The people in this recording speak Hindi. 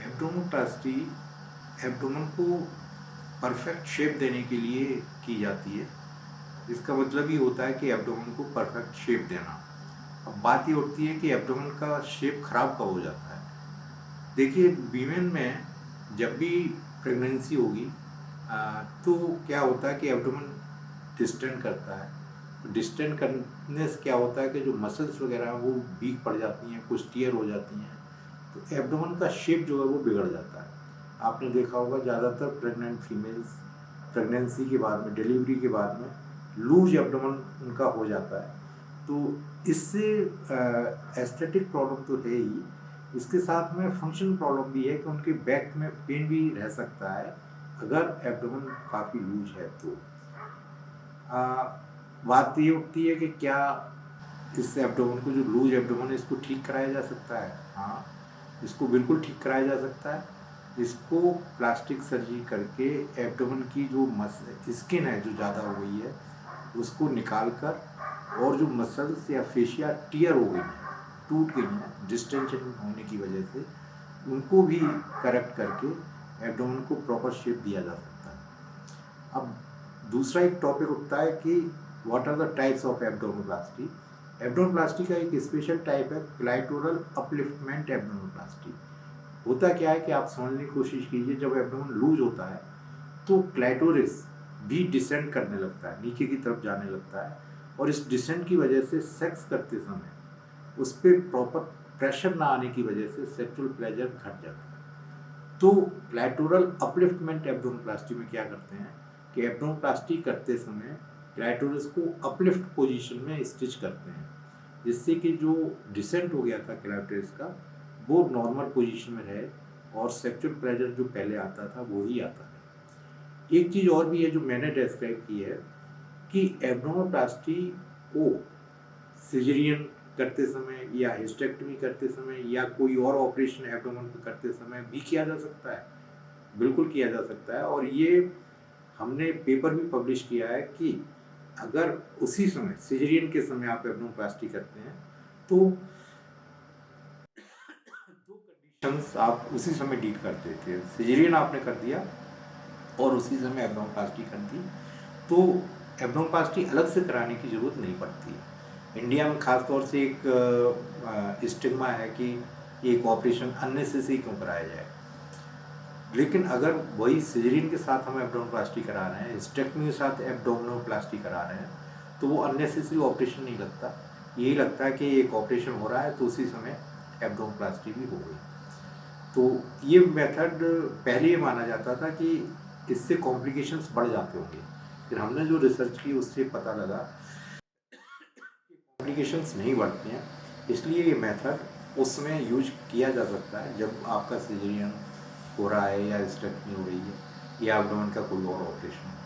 एब्डोमिनोप्लास्टी एब्डोमेन को परफेक्ट शेप देने के लिए की जाती है। इसका मतलब ये होता है कि एब्डोमेन को परफेक्ट शेप देना। अब बात ये उठती है कि एब्डोमेन का शेप खराब कब हो जाता है। देखिए, वीमेन में जब भी प्रेगनेंसी होगी तो क्या होता है कि एब्डोमेन डिस्टेंड करता है। डिस्टेंड करने से क्या होता है कि जो मसल्स वगैरह हैं वो वीक पड़ जाती हैं, कुछ टीयर हो जाती हैं, तो एब्डोमेन का शेप जो है वो बिगड़ जाता है। आपने देखा होगा ज़्यादातर प्रेग्नेंट फीमेल्स प्रेगनेंसी के बाद में, डिलीवरी के बाद में लूज एब्डोमेन उनका हो जाता है। तो इससे एस्थेटिक प्रॉब्लम तो है ही, इसके साथ में फंक्शन प्रॉब्लम भी है कि उनके बैक में पेन भी रह सकता है अगर एब्डोमेन काफ़ी लूज है तो। बात ये उठती है कि क्या इस एब्डोमेन को, जो लूज एब्डोमेन है, इसको ठीक कराया जा सकता है? हाँ, इसको बिल्कुल ठीक कराया जा सकता है। इसको प्लास्टिक सर्जरी करके एब्डोमेन की जो स्किन है जो ज़्यादा हो गई है उसको निकाल कर, और जो मसल्स या फेशिया टियर हो गई हैं, टूट गई हैं डिस्टेंशन होने की वजह से, उनको भी करेक्ट करके एब्डोमेन को प्रॉपर शेप दिया जा सकता है। अब दूसरा एक टॉपिक उठता है कि what are the types of abdominoplasty. Abdominoplasty का एक स्पेशल टाइप है क्लाइटोरल अपलिफ्टमेंट एब्डोमिनोप्लास्टी। होता क्या है कि आप समझने की कोशिश कीजिए, जब एब्डोमेन लूज होता है तो क्लाइटोरिस भी डिसेंड करने लगता है, नीचे की तरफ जाने लगता है, और इस डिसेंड की वजह से सेक्स करते समय उस पर प्रॉपर प्रेशर ना आने की वजह से सेक्सुअल प्लेजर घट जाता है। तो क्लाइटोरल अपलिफ्टमेंट एब्डोमिनोप्लास्टी में क्या करते हैं कि एब्डोमिनोप्लास्टी करते समय क्लाइटोरिस को अपलिफ्ट पोजीशन में स्टिच करते हैं, जिससे कि जो डिसेंट हो गया था क्लाइटोरिस का वो नॉर्मल पोजीशन में रहे और सेक्सुअल प्लेजर जो पहले आता था वो ही आता है। एक चीज़ और भी है जो मैंने डिस्क्राइब की है कि एब्डोमिनोप्लास्टी को सिजेरियन करते समय या हिस्टेक्टमी करते समय या कोई और ऑपरेशन एब्डोमेन पे करते समय भी किया जा सकता है। बिल्कुल किया जा सकता है, और ये हमने पेपर भी पब्लिश किया है कि अगर उसी समय सिजेरियन के समय आप एब्डोमिनोप्लास्टी करते हैं तो दो कंडीशंस आप उसी समय डील कर देते हैं। सिजेरियन आपने कर दिया और उसी समय एब्डोमिनोप्लास्टी कर दी तो एब्डोमिनोप्लास्टी अलग से कराने की ज़रूरत नहीं पड़ती है। इंडिया में ख़ास तौर से एक स्टिग्मा है कि एक ऑपरेशन अननेसेसरी क्यों कराया जाए, लेकिन अगर वही सिजेरियन के साथ हम एब्डोमिनोप्लास्टी करा रहे हैं, हिस्टेक्टमी के साथ एब्डोमिनोप्लास्टी करा रहे हैं, तो वो अननेसेसरी ऑपरेशन नहीं लगता। यही लगता है कि एक ऑपरेशन हो रहा है तो उसी समय एब्डोमिनोप्लास्टी भी हो गई। तो ये मेथड पहले ये माना जाता था कि इससे कॉम्प्लिकेशंस बढ़ जाते होंगे, फिर हमने जो रिसर्च की उससे पता लगा कि कॉम्प्लिकेशंस नहीं बढ़ती हैं। इसलिए ये मेथड उस समय यूज किया जा सकता है जब आपका सिजेरियन हो रहा है या हिस्टेक्टमी हो रही है या एब्डोमेन का कोई और ऑपरेशन हो।